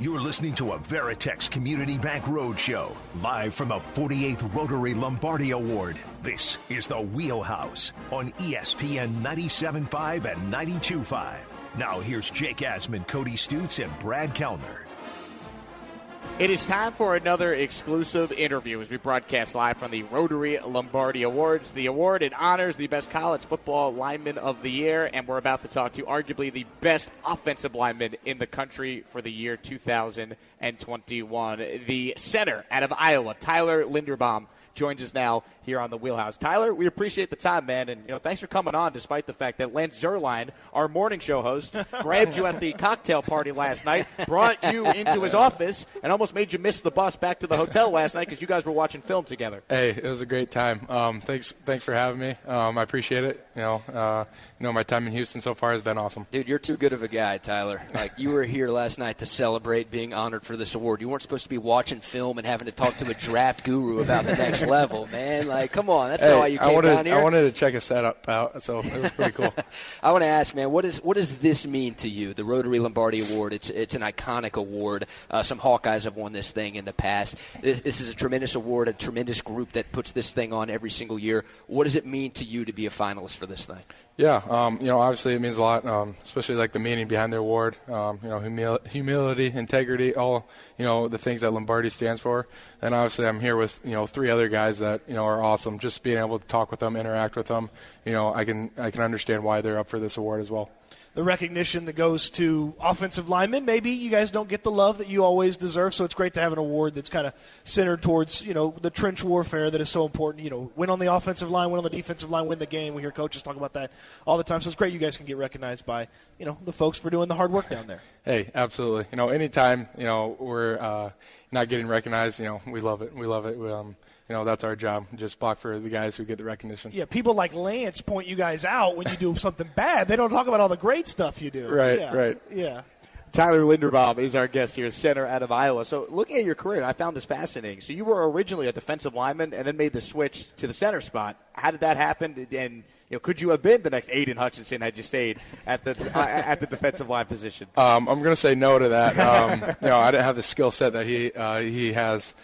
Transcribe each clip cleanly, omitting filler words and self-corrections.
You're listening to a Veritex Community Bank Roadshow, live from the 48th Rotary Lombardi Award. This is the Wheelhouse on ESPN 97.5 and 92.5. Now here's Jake Asman, Cody Stutz, and Brad Kellner. It is time for another exclusive interview as we broadcast live from the Rotary Lombardi Awards. The award, it honors the best college football lineman of the year, and we're about to talk to arguably the best offensive lineman in the country for the year 2021. The center out of Iowa, Tyler Linderbaum, joins us now here on the Wheelhouse. Tyler, we appreciate the time, man, and thanks for coming on despite the fact that Lance Zierlein, our morning show host, grabbed you at the cocktail party last night, brought you into his office, and almost made you miss the bus back to the hotel last night because you guys were watching film together. Hey, it was a great time. Thanks for having me. I appreciate it. My time in Houston so far has been awesome. Dude, you're too good of a guy, Tyler. Like, you were here last night to celebrate being honored for this award. You weren't supposed to be watching film and having to talk to a draft guru about the next level, man. Like, come on, that's not why you came down here. I wanted to check a setup out, so it was pretty cool. I want to ask, man, what does this mean to you? The Rotary Lombardi Award. It's an iconic award. Some Hawkeyes have won this thing in the past. This is a tremendous award, a tremendous group that puts this thing on every single year. What does it mean to you to be a finalist for this thing? Yeah, obviously it means a lot, especially like the meaning behind the award. Humility, integrity, all the things that Lombardi stands for. And obviously I'm here with 3 other guys that are awesome. Just being able to talk with them, interact with them, I can understand why they're up for this award as well. The recognition that goes to offensive linemen. Maybe you guys don't get the love that you always deserve, so it's great to have an award that's kind of centered towards, the trench warfare that is so important. Win on the offensive line, win on the defensive line, win the game. We hear coaches talk about that all the time, so it's great you guys can get recognized by, the folks for doing the hard work down there. Hey, absolutely. Anytime, we're not getting recognized, we love it. We love it. That's our job. Just block for the guys who get the recognition. Yeah, people like Lance point you guys out when you do something bad. They don't talk about all the great stuff you do. Right. Yeah. Tyler Linderbaum is our guest here, center out of Iowa. So looking at your career, I found this fascinating. So you were originally a defensive lineman and then made the switch to the center spot. How did that happen? And could you have been the next Aiden Hutchinson had you stayed at the defensive line position? I'm going to say no to that. I didn't have the skill set that he has.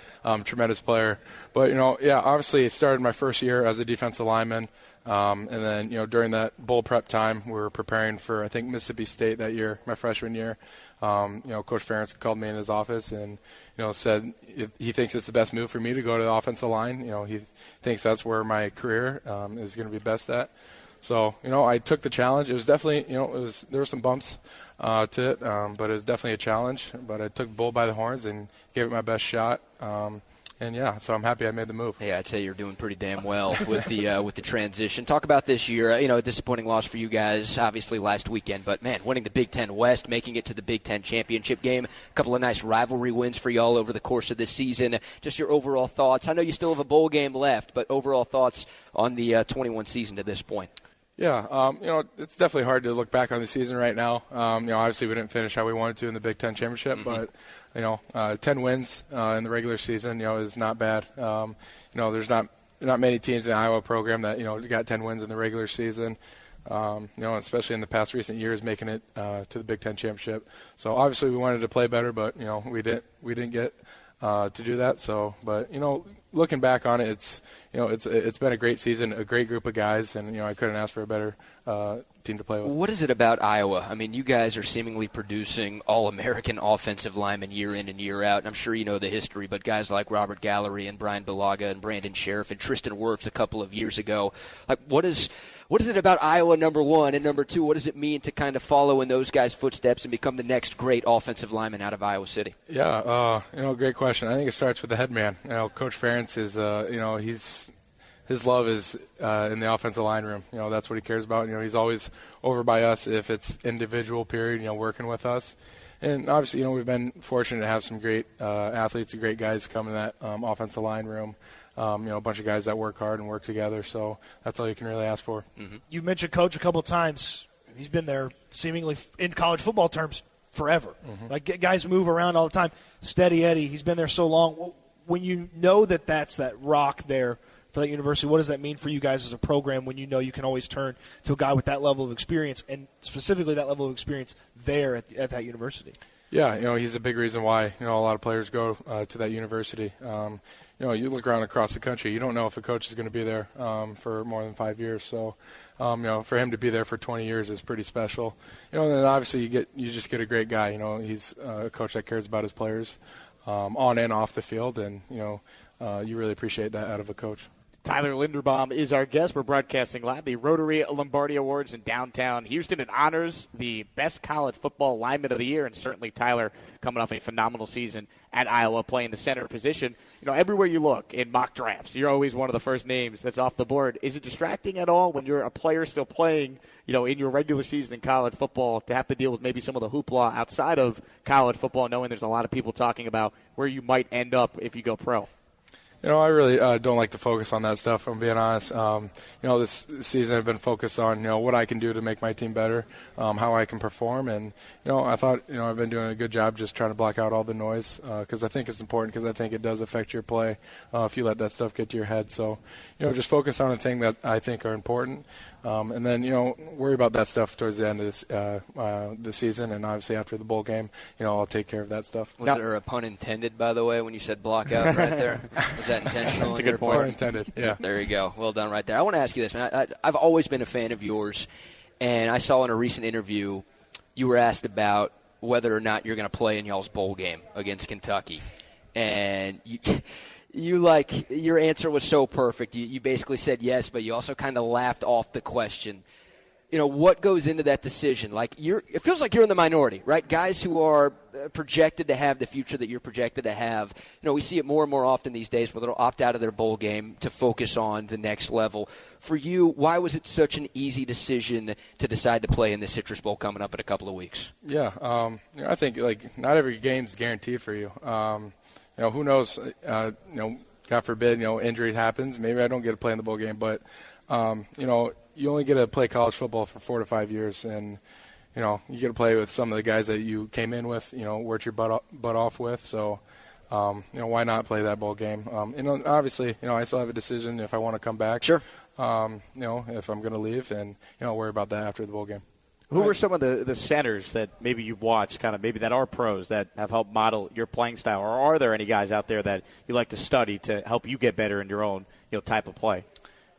Tremendous player. But, obviously it started my first year as a defensive lineman. And then, during that bowl prep time, we were preparing for, I think, Mississippi State that year, my freshman year. Coach Ferentz called me in his office and, said he thinks it's the best move for me to go to the offensive line. He thinks that's where my career is going to be best at. So, I took the challenge. It was definitely, there were some bumps to it, but it was definitely a challenge. But I took the bull by the horns and gave it my best shot. So I'm happy I made the move. Yeah, I'd say you're doing pretty damn well with the transition. Talk about this year. A disappointing loss for you guys, obviously last weekend. But man, winning the Big Ten West, making it to the Big Ten championship game, a couple of nice rivalry wins for y'all over the course of this season. Just your overall thoughts. I know you still have a bowl game left, but overall thoughts on the 21 season to this point. Yeah, it's definitely hard to look back on the season right now. Obviously we didn't finish how we wanted to in the Big Ten championship, but 10 wins in the regular season, is not bad. There's not many teams in the Iowa program that got 10 wins in the regular season. Especially in the past recent years, making it to the Big Ten championship. So obviously we wanted to play better, but we didn't get to do that. So, but looking back on it, it's been a great season, a great group of guys, and I couldn't ask for a better team to play with. What is it about Iowa? I mean, you guys are seemingly producing all-American offensive linemen year in and year out, and I'm sure you know the history, but guys like Robert Gallery and Brian Balaga and Brandon Sheriff and Tristan Wirfs a couple of years ago. Like, what is it about Iowa, number one, and number two, what does it mean to kind of follow in those guys' footsteps and become the next great offensive lineman out of Iowa City? Yeah, great question. I think it starts with the head man. Coach Ferentz is, his love is in the offensive line room. That's what he cares about. He's always over by us if it's individual period, working with us. And obviously, we've been fortunate to have some great athletes and great guys come in that offensive line room. A bunch of guys that work hard and work together. So that's all you can really ask for. Mm-hmm. You mentioned Coach a couple of times. He's been there seemingly in college football terms forever. Mm-hmm. Like, guys move around all the time. Steady Eddie, he's been there so long. When you know that's that rock there for that university, what does that mean for you guys as a program when you know you can always turn to a guy with that level of experience and specifically that level of experience there at that university? Yeah, he's a big reason why, a lot of players go to that university. You look around across the country, you don't know if a coach is going to be there for more than 5 years. So, for him to be there for 20 years is pretty special. And then obviously you just get a great guy. He's a coach that cares about his players on and off the field, and, you really appreciate that out of a coach. Tyler Linderbaum is our guest. We're broadcasting live the Rotary Lombardi Awards in downtown Houston. It honors the best college football lineman of the year, and certainly Tyler coming off a phenomenal season at Iowa playing the center position. Everywhere you look in mock drafts, you're always one of the first names that's off the board. Is it distracting at all when you're a player still playing, in your regular season in college football to have to deal with maybe some of the hoopla outside of college football, knowing there's a lot of people talking about where you might end up if you go pro? I really don't like to focus on that stuff, if I'm being honest. This season I've been focused on, what I can do to make my team better, how I can perform. And, I thought, I've been doing a good job just trying to block out all the noise because I think it's important, because I think it does affect your play if you let that stuff get to your head. So, just focus on the thing that I think are important. And then, worry about that stuff towards the end of this season. And obviously after the bowl game, I'll take care of that stuff. Was there a pun intended, by the way, when you said block out right there? Was that intentional? That's a good point. Pun intended, yeah. There you go. Well done right there. I want to ask you this, man. I've always been a fan of yours, and I saw in a recent interview you were asked about whether or not you're going to play in y'all's bowl game against Kentucky. And your answer was so perfect. You basically said yes, but you also kind of laughed off the question. What goes into that decision? It feels like you're in the minority, right? Guys who are projected to have the future that you're projected to have. We see it more and more often these days where they'll opt out of their bowl game to focus on the next level. For you, why was it such an easy decision to decide to play in the Citrus Bowl coming up in a couple of weeks? Yeah, I think not every game's guaranteed for you. Who knows? God forbid, injury happens. Maybe I don't get to play in the bowl game, but you only get to play college football for 4 to 5 years, and you get to play with some of the guys that you came in with, worked your butt off with. So, why not play that bowl game? Obviously, I still have a decision if I want to come back. Sure. If I'm going to leave, and worry about that after the bowl game. Who were some of the centers that maybe you've watched, kind of maybe that are pros that have helped model your playing style, or are there any guys out there that you like to study to help you get better in your own type of play?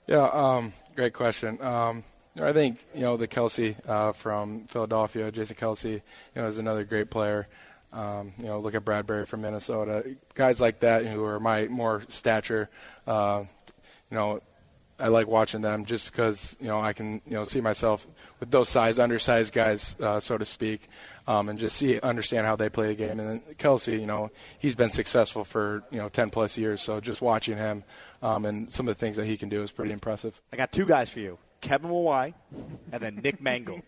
Yeah, great question. I think the Kelsey from Philadelphia, Jason Kelsey, is another great player. Look at Bradbury from Minnesota, guys like that who are my more stature. I like watching them just because I can see myself with those undersized guys, so to speak, and just understand how they play a game. And then Kelsey, he's been successful for 10 plus years, so just watching him and some of the things that he can do is pretty impressive. I got two guys for you. Kevin Mawai, and then Nick Mangold.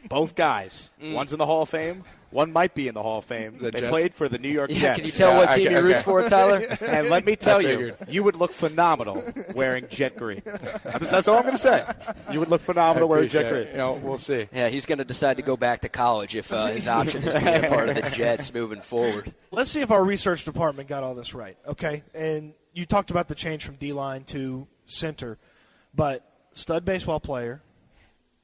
Both guys. One's in the Hall of Fame. One might be in the Hall of Fame. They played for the New York Jets. Can you tell what team you root for, Tyler? And let me tell you would look phenomenal wearing jet green. That's all I'm going to say. You would look phenomenal wearing jet green. We'll see. Yeah, he's going to decide to go back to college if his option is being a part of the Jets moving forward. Let's see if our research department got all this right, okay? And you talked about the change from D-line to center, but stud baseball player,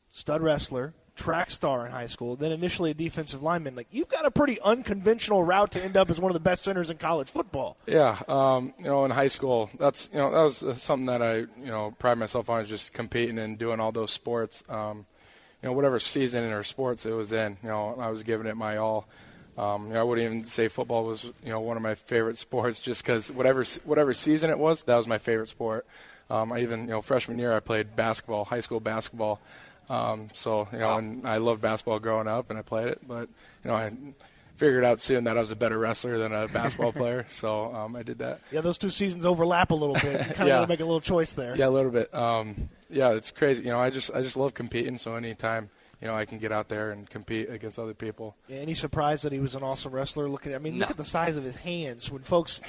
stud wrestler, track star in high school, then initially a defensive lineman. You've got a pretty unconventional route to end up as one of the best centers in college football. Yeah, in high school, that was something that I pride myself on, is just competing and doing all those sports. Whatever season or sports it was in, I was giving it my all. I wouldn't even say football was one of my favorite sports, just because whatever season it was, that was my favorite sport. I even, freshman year, I played basketball, high school basketball. And I loved basketball growing up, and I played it. But, I figured out soon that I was a better wrestler than a basketball player, so I did that. Yeah, those two seasons overlap a little bit. You kind of got to make a little choice there. Yeah, a little bit. It's crazy. I just love competing, so anytime I can get out there and compete against other people. Yeah, any surprise that he was an awesome wrestler? Look at the size of his hands. When folks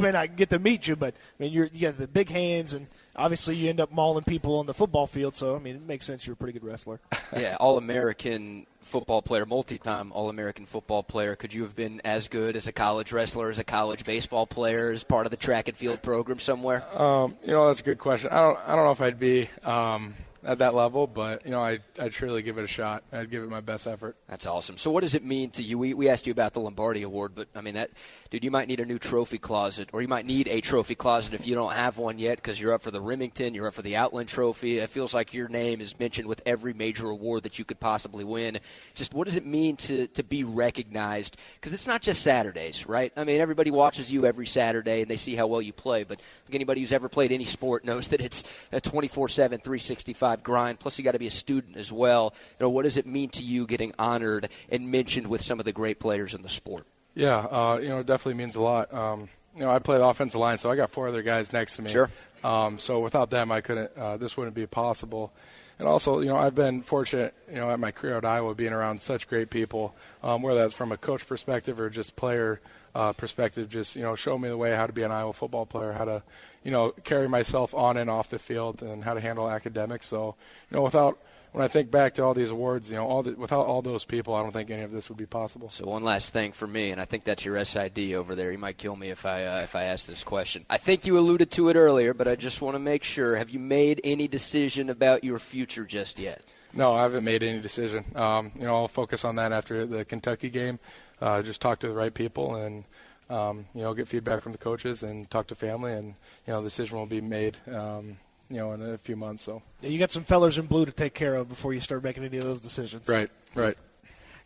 may not get to meet you, but you got the big hands, and obviously you end up mauling people on the football field. So it makes sense you're a pretty good wrestler. Yeah, All-American football player, multi-time All-American football player. Could you have been as good as a college wrestler, as a college baseball player, as part of the track and field program somewhere? That's a good question. I don't know if I'd be at that level, but I'd surely give it a shot. I'd give it my best effort. That's awesome. So what does it mean to you? We asked you about the Lombardi Award, but I mean, dude, you might need a new trophy closet, or you might need a trophy closet if you don't have one yet, because you're up for the Remington, you're up for the Outland Trophy. It feels like your name is mentioned with every major award that you could possibly win. Just what does it mean to be recognized? Because it's not just Saturdays, right? I mean, everybody watches you every Saturday and they see how well you play, but anybody who's ever played any sport knows that it's a 24/7, 365 grind. Plus, you got to be a student as well. What does it mean to you getting honored and mentioned with some of the great players in the sport? Yeah, it definitely means a lot. I play the offensive line, so I got 4 other guys next to me. Sure. So without them, I couldn't. This wouldn't be possible. And also, I've been fortunate, at my career at Iowa, being around such great people, whether that's from a coach perspective or just player perspective, just, show me the way how to be an Iowa football player, how to, carry myself on and off the field, and how to handle academics. So, when I think back to all these awards, without all those people, I don't think any of this would be possible. So one last thing for me, and I think that's your SID over there. You might kill me if I ask this question. I think you alluded to it earlier, but I just want to make sure. Have you made any decision about your future just yet? No, I haven't made any decision. I'll focus on that after the Kentucky game. Just talk to the right people and, get feedback from the coaches and talk to family, and, the decision will be made in a few months. So yeah, you got some fellers in blue to take care of before you start making any of those decisions. Right.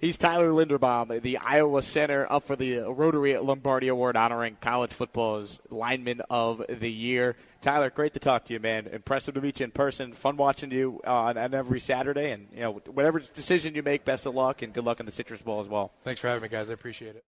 He's Tyler Linderbaum, the Iowa center, up for the Rotary Lombardi Award, honoring college football's lineman of the year. Tyler, great to talk to you, man. Impressive to meet you in person. Fun watching you on every Saturday. And whatever decision you make, best of luck, and good luck in the Citrus Bowl as well. Thanks for having me, guys. I appreciate it.